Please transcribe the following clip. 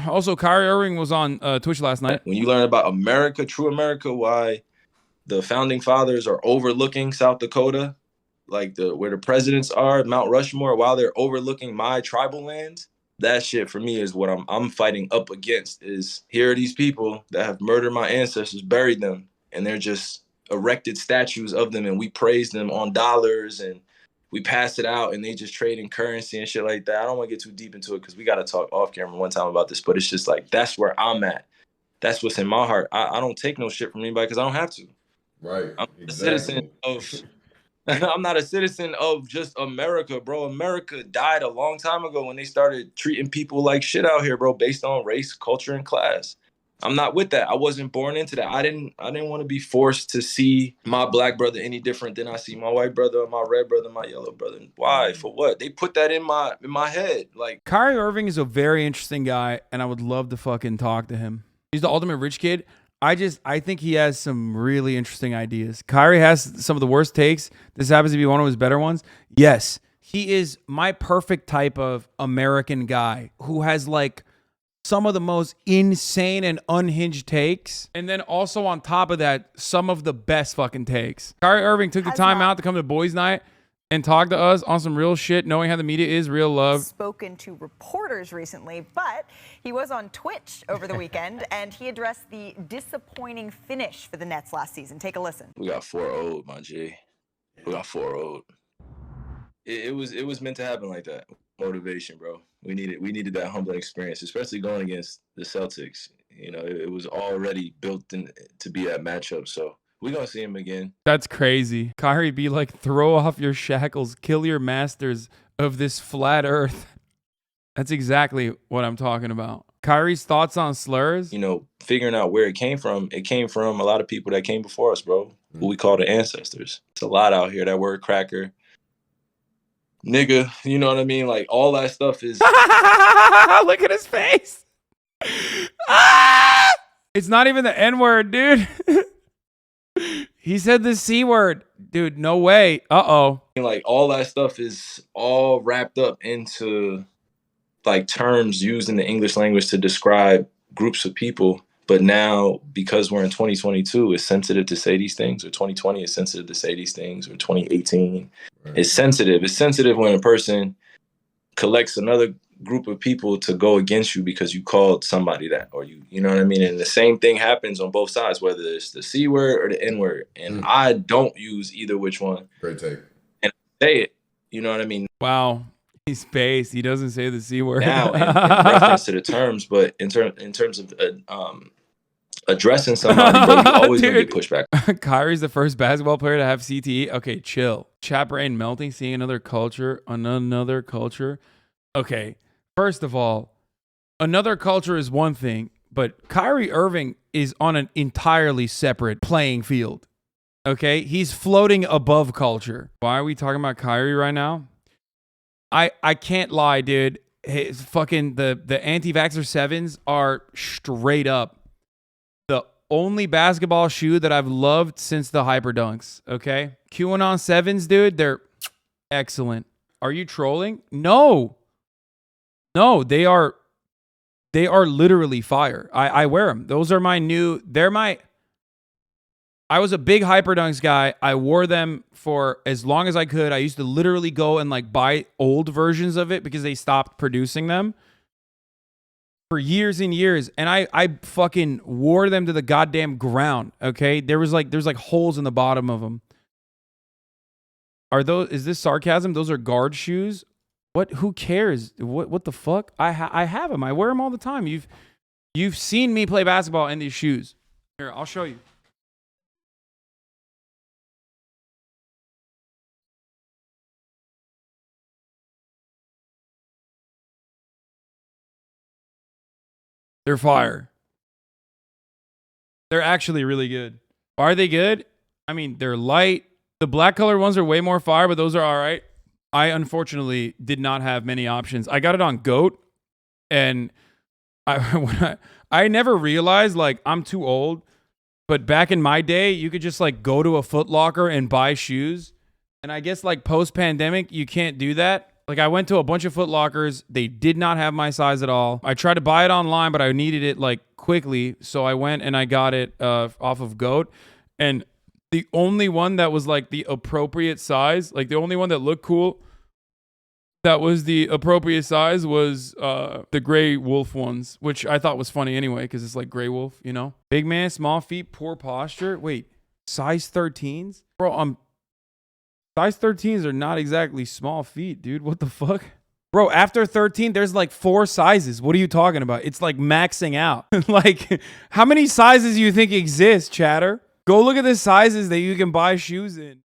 Also, Kyrie Irving was on Twitch last night. When you learn about America, true America, why the founding fathers are overlooking South Dakota, like where the presidents are, Mount Rushmore, while they're overlooking my tribal lands. That shit for me is what I'm fighting up against. Is here are these people that have murdered my ancestors, buried them, and they're just erected statues of them, and we praise them on dollars and we pass it out, and they just trade in currency and shit like that. I don't want to get too deep into it because we got to talk off camera one time about this, but it's just like that's where I'm at. That's what's in my heart. I don't take no shit from anybody because I don't have to. Right. I'm a citizen of. I'm not a citizen of just America, bro. America died a long time ago when they started treating people like shit out here, bro, based on race, culture, and class. I'm not with that. I wasn't born into that. I didn't want to be forced to see my black brother any different than I see my white brother, my red brother, my yellow brother. Why? For what? They put that in my head. Like, Kyrie Irving is a very interesting guy, and I would love to fucking talk to him. He's the ultimate rich kid. I think he has some really interesting ideas. Kyrie has some of the worst takes. This happens to be one of his better ones. Yes, he is my perfect type of American guy who has like some of the most insane and unhinged takes. And then also on top of that, some of the best fucking takes. Kyrie Irving took the time out to come to Boys Night and talk to us on some real shit, knowing how the media is, real love. Spoken to reporters recently, but he was on Twitch over the weekend and he addressed the disappointing finish for the Nets last season. Take a listen. We got 4-0, my G. We got 4-0. It was meant to happen like that. Motivation, bro. We needed that humbling experience, especially going against the Celtics. You know, it was already built in to be that matchup, so we're going to see him again. That's crazy. Kyrie be like, throw off your shackles, kill your masters of this flat earth. That's exactly what I'm talking about. Kyrie's thoughts on slurs? You know, figuring out where it came from a lot of people that came before us, bro, who we call the ancestors. It's a lot out here, that word cracker, nigga, you know what I mean? Like, all that stuff is... Look at his face. It's not even the N-word, dude. He said the C word. Dude, no way. Uh-oh. Like, all that stuff is all wrapped up into, like, terms used in the English language to describe groups of people. But now, because we're in 2022, it's sensitive to say these things, or 2020 is sensitive to say these things, or 2018. Right. It's sensitive. It's sensitive when a person collects another group of people to go against you because you called somebody that, or you know what I mean? And the same thing happens on both sides, whether it's the C word or the N word. And I don't use either which one. Great take. And I say it, you know what I mean? Wow. He's based. He doesn't say the C word. Now, in reference to the terms, but in terms of addressing somebody, bro, you always gonna get pushed back. Kyrie's the first basketball player to have CTE. Okay, chill. Chat brain melting, seeing another culture. Okay, first of all, another culture is one thing, but Kyrie Irving is on an entirely separate playing field. Okay, he's floating above culture. Why are we talking about Kyrie right now? I can't lie, dude. His fucking the anti-vaxxer sevens are straight up the only basketball shoe that I've loved since the Hyper Dunks. Okay, QAnon sevens, dude, they're excellent. Are you trolling? No, they are literally fire. I wear them. Those are my new. I was a big Hyper Dunks guy. I wore them for as long as I could. I used to literally go and like buy old versions of it because they stopped producing them for years and years. And I fucking wore them to the goddamn ground. Okay. There's like holes in the bottom of them. Is this sarcasm? Those are guard shoes. What, who cares? What the fuck? I have them. I wear them all the time. You've seen me play basketball in these shoes. Here, I'll show you. They're fire. They're actually really good. Are they good? I mean, they're light. The black color ones are way more fire, but those are all right. I unfortunately did not have many options. I got it on GOAT, and I never realized, like, I'm too old, but back in my day, you could just, like, go to a Foot Locker and buy shoes, and I guess, like, post-pandemic, you can't do that. Like I went to a bunch of Foot Lockers. They did not have my size at all. I tried to buy it online, but I needed it like quickly. So I went and I got it off of Goat. And the only one that was like the appropriate size, like the only one that looked cool, that was the appropriate size was the gray wolf ones, which I thought was funny anyway, because it's like gray wolf, you know? Big man, small feet, poor posture. Wait, size 13s? Bro, size 13s are not exactly small feet, dude. What the fuck? Bro, after 13, there's like 4 sizes. What are you talking about? It's like maxing out. Like, how many sizes do you think exist, chatter? Go look at the sizes that you can buy shoes in.